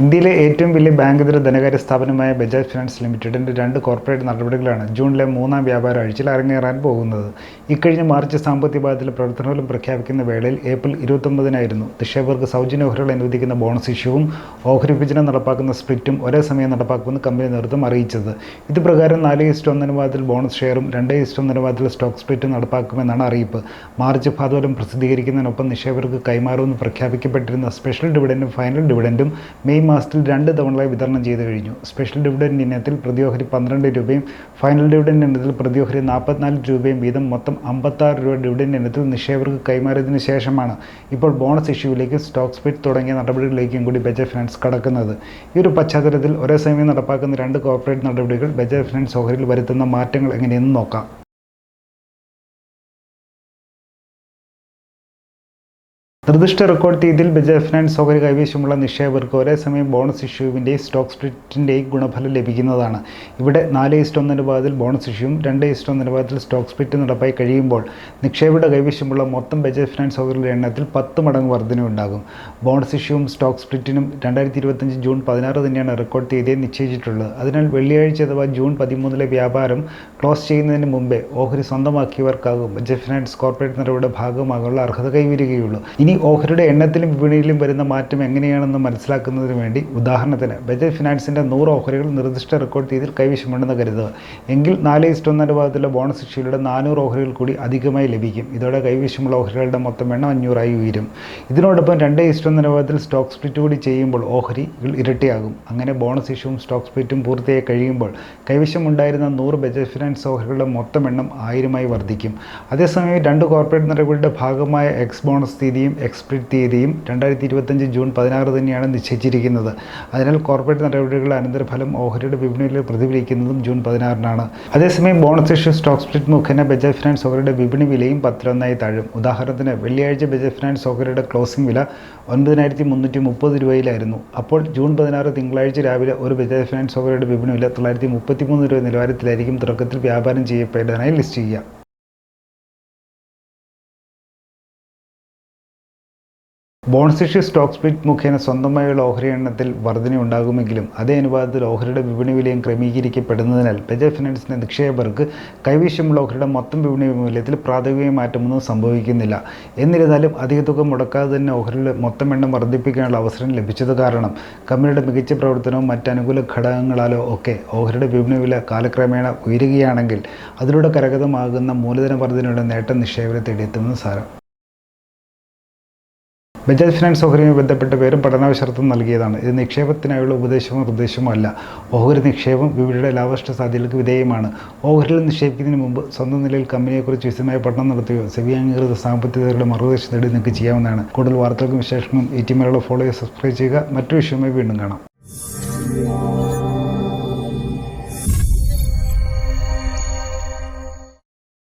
ഇന്ത്യയിലെ ഏറ്റവും വലിയ ബാങ്കിതര ധനകാര്യ സ്ഥാപനമായ ബജാജ് ഫിനാൻസ് ലിമിറ്റഡിൻ്റെ 2 കോർപ്പറേറ്റ് നടപടികളാണ് ജൂണിലെ 3-ാം വ്യാപാര ആഴ്ചയിൽ അരങ്ങേറാൻ പോകുന്നത്. ഇക്കഴിഞ്ഞ മാർച്ച് സാമ്പത്തിക പാദത്തിലെ പ്രവർത്തനങ്ങളും പ്രഖ്യാപിക്കുന്ന വേളയിൽ ഏപ്രിൽ 29-നായിരുന്നു നിക്ഷേപകർക്ക് സൗജന്യ ഓഹരികൾ അനുവദിക്കുന്ന ബോണസ് ഇഷ്യൂവും ഓഹരി വിഭജനം നടപ്പാക്കുന്ന സ്പ്ലിറ്റും ഒരേ സമയം നടപ്പാക്കുമെന്ന് കമ്പനി നേതൃത്വം അറിയിച്ചത്. ഇത് പ്രകാരം 4:1 അനുപാതത്തിൽ ബോണസ് ഷെയറും 2:1 അനുപാതത്തിൽ സ്റ്റോക്ക് സ്പ്ലിറ്റും നടപ്പാക്കുമെന്നാണ് അറിയിപ്പ്. മാർച്ച് ഫലം പ്രസിദ്ധീകരിക്കുന്നതിനൊപ്പം നിക്ഷേപകർക്ക് കൈമാറുമെന്ന് പ്രഖ്യാപിക്കപ്പെട്ടിരുന്ന സ്പെഷ്യൽ ഡിവിഡൻഡും ഫൈനൽ ഡിവിഡൻഡും മെയ് മാസത്തിൽ 2 തവണകളായി വിതരണം ചെയ്തു കഴിഞ്ഞു. സ്പെഷ്യൽ ഡിവിഡൻഡ് ഇനത്തിൽ പ്രതി ഓഹരി 12 രൂപയും ഫൈനൽ ഡിവിഡൻഡ് ഇനത്തിൽ പ്രതി ഓഹരി 44 രൂപയും വീതം മൊത്തം 56 രൂപ ഡിവിഡൻഡ് ഇനത്തിൽ നിക്ഷേപകർക്ക് കൈമാറിയതിനു ശേഷമാണ് ഇപ്പോൾ ബോണസ് ഇഷ്യൂവിലേക്കും സ്റ്റോക്ക് സ്പ്ലിറ്റ് തുടങ്ങിയ നടപടികളിലേക്കും കൂടി ബജാജ് ഫിനാൻസ് കടക്കുന്നത്. ഈ ഒരു പശ്ചാത്തലത്തിൽ ഒരേ സമയം നടപ്പാക്കുന്ന 2 കോർപ്പറേറ്റ് നടപടികൾ ബജാജ് ഫിനാൻസ് ഓഹരിയിൽ വരുത്തുന്ന മാറ്റങ്ങൾ എങ്ങനെയെന്ന് നോക്കാം. നിർദ്ദിഷ്ട റെക്കോർഡ് തീയതിയിൽ ബജാജ് ഫിനാൻസ് ഓഹരി കൈവശമുള്ള നിക്ഷേപകർക്ക് ഒരേ സമയം ബോണസ് ഇഷ്യൂവിൻ്റെയും സ്റ്റോക്ക് സ്പ്ലിറ്റിൻ്റെയും ഗുണഫലം ലഭിക്കുന്നതാണ്. ഇവിടെ 4:1 അനുപാതത്തിൽ ബോണസ് ഇഷ്യൂവും 2:1 അനുപാതത്തിൽ സ്റ്റോക്ക് സ്പ്ലിറ്റ് നടപ്പായി കഴിയുമ്പോൾ നിക്ഷേപകരുടെ കൈവശമുള്ള മൊത്തം ബജാജ് ഫിനാൻസ് ഓഹരികളുടെ എണ്ണത്തിൽ 10 മടങ്ങ് വർധനയുണ്ടാകും. ബോണസ് ഇഷ്യൂവും സ്റ്റോക്ക് സ്പ്ലിറ്റിനും 2025 ജൂൺ 16 തന്നെയാണ് റെക്കോർഡ് തീയതിയെ നിശ്ചയിച്ചിട്ടുള്ളത്. അതിനാൽ വെള്ളിയാഴ്ച അഥവാ ജൂൺ 13-ലെ വ്യാപാരം ക്ലോസ് ചെയ്യുന്നതിന് മുമ്പേ ഓഹരി സ്വന്തമാക്കിയവർക്കാകും ബജാജ് ഫിനാൻസ് കോർപ്പറേറ്റ് നടപടിയുടെ ഭാഗമാകാനുള്ള അർഹത കൈവരികയുള്ളൂ. ഇനി ഓഹരിയുടെ എണ്ണത്തിലും വിപണിയിലും വരുന്ന മാറ്റം എങ്ങനെയാണെന്ന് മനസ്സിലാക്കുന്നതിന് വേണ്ടി ഉദാഹരണത്തിന് ബജാജ് ഫിനാൻസിൻ്റെ 100 ഓഹരികൾ നിർദ്ദിഷ്ട റെക്കോർഡ് തീയതിയിൽ കൈവശമുണ്ടെന്ന് കരുതുക. എങ്കിൽ 4:1 അനുപാതത്തിലെ ബോണസ് ഇഷ്യൂയുടെ 400 ഓഹരികൾ കൂടി അധികമായി ലഭിക്കും. ഇതോടെ കൈവശമുള്ള ഓഹരികളുടെ മൊത്തം എണ്ണം 500 ഉയരും. ഇതിനോടൊപ്പം 2:1 അനുപാതത്തിൽ സ്റ്റോക്ക് സ്പ്ലിറ്റ് കൂടി ചെയ്യുമ്പോൾ ഓഹരികൾ ഇരട്ടിയാകും. അങ്ങനെ ബോണസ് ഇഷ്യൂവും സ്റ്റോക്ക് സ്പ്ലിറ്റും പൂർത്തിയായി കഴിയുമ്പോൾ കൈവശമുണ്ടായിരുന്ന 100 ബജാജ് ഫിനാൻസ് ഓഹരികളുടെ മൊത്തം എണ്ണം 1000 വർദ്ധിക്കും. അതേസമയം 2 കോർപ്പറേറ്റ് നടപടികളുടെ ഭാഗമായ എക്സ് ബോണസ് തീയതിയും എക്സ്പ്ലിറ്റ് തീയതിയും 2025 ജൂൺ 16 തന്നെയാണ് നിശ്ചയിച്ചിരിക്കുന്നത്. അതിനാൽ കോർപ്പറേറ്റ് നടപടികളുടെ അനന്തരഫലം ഓഹരിയുടെ വിപണിയിൽ പ്രതിഫലിക്കുന്നതും ജൂൺ 16-നാണ്. അതേസമയം ബോണസ് ഇഷ്യൂ സ്റ്റോക്ക് സ്പ്ലിറ്റ് മുഖേന ബജാജ് ഫിനാൻസ് ഓഹരിയുടെ വിപണി വിലയും 10-1 താഴും. ഉദാഹരണത്തിന് വെള്ളിയാഴ്ച ബജാജ് ഫിനാൻസ് ഓഹരിയുടെ ക്ലോസിംഗ് വില 9330 രൂപയിലായിരുന്നു. അപ്പോൾ ജൂൺ 16 തിങ്കളാഴ്ച രാവിലെ ഒരു ബജാജ് ഫിനാൻസ് ഓഹരിയുടെ വിപണി വില 933 രൂപ നിലവാരത്തിലായിരിക്കും തുടക്കത്തിൽ വ്യാപാരം ചെയ്യപ്പെടാനായി ലിസ്റ്റ് ചെയ്യുക. ബോണസ് ഇഷ്യൂ സ്റ്റോക്ക് സ്പ്ലിറ്റ് മുഖേന സ്വന്തമായുള്ള ഓഹരി എണ്ണത്തിൽ വർധനയുണ്ടാകുമെങ്കിലും അതേ അനുപാതത്തിൽ ഓഹരിയുടെ വിപണി വിലയും ക്രമീകരിക്കപ്പെടുന്നതിനാൽ ബജാജ് ഫിനാൻസിൻ്റെ നിക്ഷേപകർക്ക് കൈവശമുള്ള ഓഹരിയുടെ മൊത്തം വിപണി മൂല്യത്തിൽ പ്രാഥമിക മാറ്റമൊന്നും സംഭവിക്കുന്നില്ല. എന്നിരുന്നാലും അധിക തുക മുടക്കാതെ തന്നെ ഓഹരിയുടെ മൊത്തം എണ്ണം വർദ്ധിപ്പിക്കാനുള്ള അവസരം ലഭിച്ചത് കാരണം കമ്പനിയുടെ മികച്ച പ്രവർത്തനവും മറ്റ് അനുകൂല ഘടകങ്ങളാലോ ഒക്കെ ഓഹരിയുടെ വിപണി വില കാലക്രമേണ ഉയരുകയാണെങ്കിൽ അതിലൂടെ കരഗതമാകുന്ന മൂലധന വർധനയുടെ നേട്ടം നിക്ഷേപകരെ തേടിയെത്തുമെന്ന് സാരം. ബജാജ് ഫിനാൻസ് ഓഹരിയുമായി ബന്ധപ്പെട്ട പേരും പഠനാവശ്യർത്ഥം നൽകിയതാണ്. ഇത് നിക്ഷേപത്തിനായുള്ള ഉപദേശമോ നിർദ്ദേശമോ അല്ല. ഓഹരി നിക്ഷേപം വിപണിയുടെ ലാഭനഷ്ട സാധ്യതകൾക്ക് വിധേയമാണ്. ഓഹരിയിൽ നിക്ഷേപിക്കുന്നതിന് മുമ്പ് സ്വന്തം നിലയിൽ കമ്പനിയെക്കുറിച്ച് വിശദമായ പഠനം നടത്തുകയോ സെബി അംഗീകൃത സാമ്പത്തികരുടെ മറുവശം നേടി നിങ്ങൾക്ക് ചെയ്യാവുന്നതാണ്. കൂടുതൽ വാർത്തകൾക്കും വിശേഷങ്ങളും ഈ ടീമിലുള്ള ഫോളോ സബ്സ്ക്രൈബ് ചെയ്യുക. മറ്റൊരു വിഷയവുമായി വീണ്ടും കാണാം.